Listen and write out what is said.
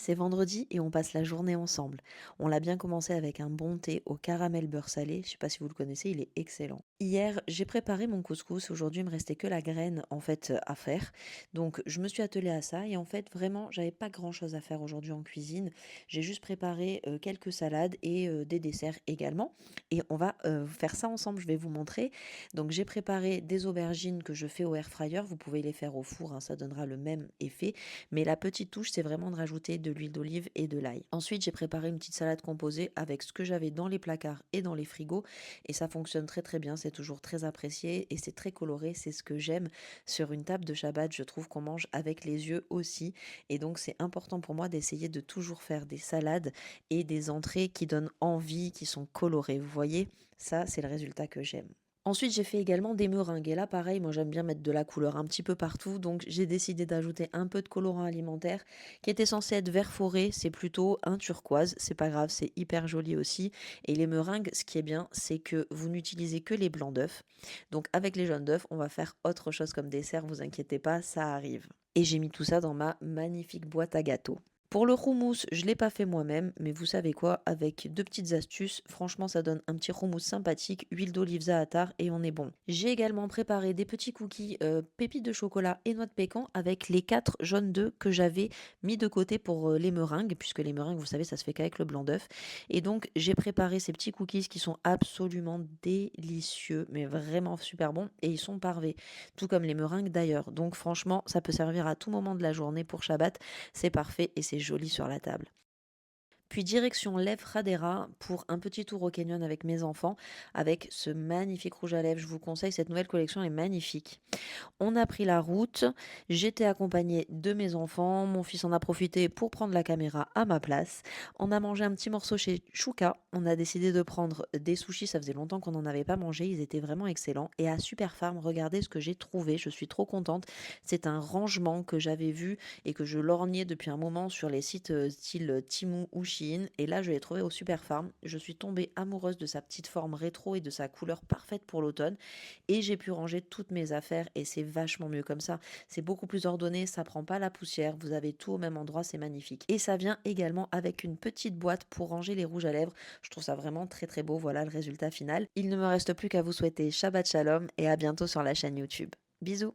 C'est vendredi et on passe la journée ensemble. On l'a bien commencé avec un bon thé au caramel beurre salé. Je sais pas si vous le connaissez, il est excellent. Hier, j'ai préparé mon couscous. Aujourd'hui, il me restait que la graine en fait à faire. Donc, je me suis attelée à ça et en fait, vraiment, j'avais pas grand-chose à faire aujourd'hui en cuisine. J'ai juste préparé quelques salades et des desserts également. Et on va faire ça ensemble. Je vais vous montrer. Donc, j'ai préparé des aubergines que je fais au air fryer. Vous pouvez les faire au four, hein, ça donnera le même effet. Mais la petite touche, c'est vraiment de rajouter de l'huile d'olive et de l'ail. Ensuite, j'ai préparé une petite salade composée avec ce que j'avais dans les placards et dans les frigos. Et ça fonctionne très très bien, c'est toujours très apprécié et c'est très coloré. C'est ce que j'aime sur une table de Shabbat. Je trouve qu'on mange avec les yeux aussi. Et donc, c'est important pour moi d'essayer de toujours faire des salades et des entrées qui donnent envie, qui sont colorées. Vous voyez, ça, c'est le résultat que j'aime. Ensuite, j'ai fait également des meringues et là, pareil, moi j'aime bien mettre de la couleur un petit peu partout, donc j'ai décidé d'ajouter un peu de colorant alimentaire qui était censé être vert forêt, c'est plutôt un turquoise, c'est pas grave, c'est hyper joli aussi. Et les meringues, ce qui est bien, c'est que vous n'utilisez que les blancs d'œufs. Donc avec les jaunes d'œufs, on va faire autre chose comme dessert, vous inquiétez pas, ça arrive. Et j'ai mis tout ça dans ma magnifique boîte à gâteaux. Pour le houmous, je ne l'ai pas fait moi-même, mais vous savez quoi, avec deux petites astuces, franchement ça donne un petit houmous sympathique, huile d'olive za'atar et on est bon. J'ai également préparé des petits cookies pépites de chocolat et noix de pécan avec les 4 jaunes d'œufs que j'avais mis de côté pour les meringues, puisque les meringues, vous savez, ça se fait qu'avec le blanc d'œuf. Et donc j'ai préparé ces petits cookies qui sont absolument délicieux, mais vraiment super bons, et ils sont parfaits, tout comme les meringues d'ailleurs. Donc franchement, ça peut servir à tout moment de la journée pour Shabbat, c'est parfait et c'est joli sur la table. Puis direction l'Evradera pour un petit tour au canyon avec mes enfants, avec ce magnifique rouge à lèvres. Je vous conseille, cette nouvelle collection est magnifique. On a pris la route, j'étais accompagnée de mes enfants, mon fils en a profité pour prendre la caméra à ma place. On a mangé un petit morceau chez Chouka, on a décidé de prendre des sushis, ça faisait longtemps qu'on n'en avait pas mangé, ils étaient vraiment excellents. Et à Super Farm, regardez ce que j'ai trouvé, je suis trop contente. C'est un rangement que j'avais vu et que je lorgnais depuis un moment sur les sites style Temu ou Shein. Et là, je l'ai trouvé au Super Farm. Je suis tombée amoureuse de sa petite forme rétro et de sa couleur parfaite pour l'automne. Et j'ai pu ranger toutes mes affaires et c'est vachement mieux comme ça. C'est beaucoup plus ordonné, ça prend pas la poussière, vous avez tout au même endroit, c'est magnifique. Et ça vient également avec une petite boîte pour ranger les rouges à lèvres. Je trouve ça vraiment très très beau, voilà le résultat final. Il ne me reste plus qu'à vous souhaiter Shabbat Shalom et à bientôt sur la chaîne YouTube. Bisous.